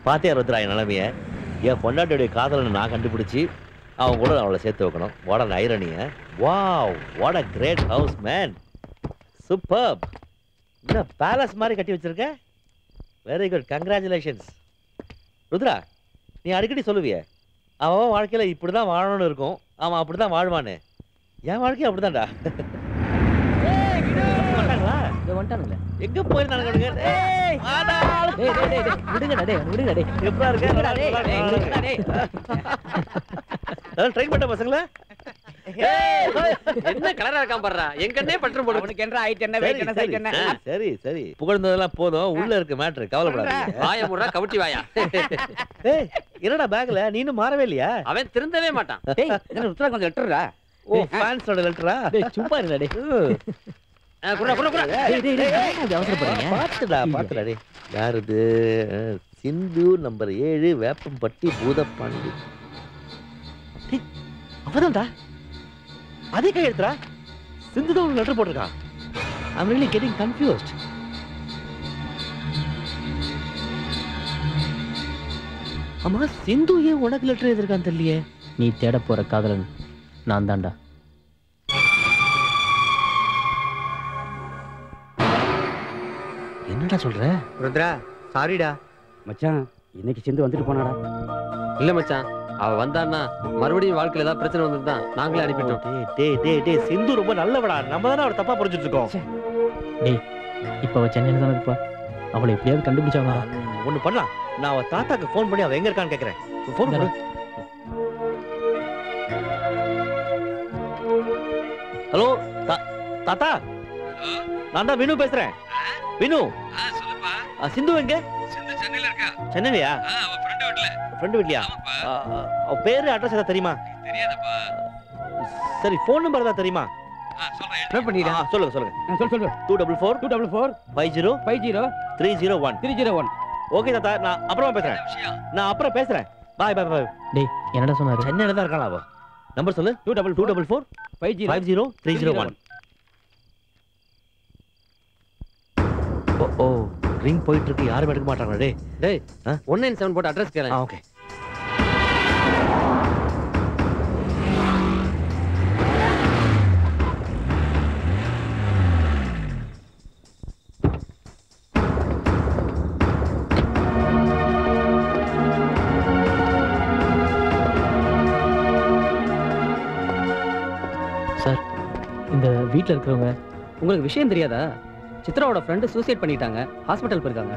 பாத்தியா ருத்ரா என் நிலைமைய? என் பொண்டாட்டியுடைய காதலனை நான் கண்டுபிடிச்சி அவன் கூட அவளை சேர்த்து வைக்கணும். What an irony. Wow, what a great house man. Super. என்ன பேலஸ் மாதிரி கட்டி வச்சிருக்க? Very good, congratulations. ருத்ரா, நீ அடிக்கடி சொல்லுவிய அவன் வாழ்க்கையில இப்படிதான் வாழணும்னு இருக்கும், அவன் அப்படிதான் வாழ்வான்னு. என் வாழ்க்கை அப்படிதான்டா. வந்துட்டானுங்களே. எங்க போயிருந்தானுங்க? எப்படா ட்ரெயின் பண்ண பசங்களா? என்ன கலரா இருக்கான் பாருடா. எங்கன்னே பட்ரு போடு. உனக்கு என்ன ஹைட் என்ன வெயிட் என்ன சைஸ் என்ன? சரி சரி, புகழ்ந்ததெல்லாம் போதும், உள்ள இருக்க மேட்டர் கவலைப்படாதீங்க. வாய முறா கவுட்டி வாயா. ஏய், என்னடா பேக்ல நீ இன்னும் மாறவே இல்லையா? அவன் திருந்தவே மாட்டான். டேய், என்ன ருத்ரா கொஞ்சம் லெட்டர்டா? ஓ, ஃபேன்ஸோட லெட்டரா? டேய் சும்மா இருடா டேய். குறா குறா குறா. டேய் டேய் டேய் அவசரப்படுறீங்க. பாத்துடா டேய். யார் இது? சிந்து நம்பர் 7 வேப்பம்பட்டி பூதப்பாண்டி. டேய், அவதான்டா. அதே கையெழுத்துடா. சிந்து தான் ஒரு லெட்டர் போட்டிருக்கா. I'm really getting confused. அம்மா, சிந்து ஏன் உனக்கு லெட்டர் எழுதிருக்கான்னு தெரியலையே. நீ தேட போற காதலன் நான் தான்டா. என்னடா சொல்ற? ருத்ரா, சாரிடா மச்சான், இன்னைக்கு சிந்து வந்துட்டு போனாடா. இல்ல மச்சான், அவ வந்தான்னா மறுபடியும் வாழ்க்கையில ஏதாவது பிரச்சனை வந்துதான் நாங்களே அனுப்பிட்டோம். டேய் டேய் டேய், சிந்து ரொம்ப நல்லவடா. நம்ம தானே அவளை தப்பா புரிஞ்சுட்டு இருக்கோம். டேய், இப்ப அவ சென்னையில தானே இருப்பா. அவளை எப்படியாவது கண்டுபிடிச்சாங்க. ஒண்ணு பண்ணலாம். நான் அவ தாத்தாக்கு ஃபோன் பண்ணி அவ எங்க இருக்கான்னு கேக்குறேன். ஃபோன் பண்ணு. ஹலோ தாத்தா, நான் தான் வினு பேசுறேன். வினு, சொல்லுப்பா. சிந்து எங்க? சிந்து சென்னையில இருக்கா. சென்னையிலயா? அவ ஃப்ரெண்ட் வீட்ல. ஃப்ரெண்ட் வீட்லயா? அவ பேரு அட்ரஸ் ஏதாவது தெரியுமா? தெரியாதப்பா. சரி, ஃபோன் நம்பர் ஏதாவது தெரியுமா? சொல்றேன். நோட் பண்ணிடா. சொல்லுங்க சொல்லுங்க. சொல்லு 244 244 50 50 301 301. ஓகே தாத்தா, நான் அப்புறமா பேசுறேன். நான் அப்புறம் பேசுறேன். பாய் பாய் பாய். டேய், என்னடா சொன்னாரு? சென்னையில தான் இருக்காளா அவ? நம்பர் சொல்லு. 244 50 301. ஓ, ரிங் போயிட்டு இருக்கு. யாரும் எடுக்க மாட்டாங்க. டேய் 197 போட்டு அட்ரஸ் கேளு. ஓகே. சார், இந்த வீட்ல இருக்கிறவங்க உங்களுக்கு விஷயம் தெரியாதா? சித்ராவோட ஃப்ரெண்டு சூசைட் பண்ணிட்டாங்க, ஹாஸ்பிட்டல் போயிருக்காங்க.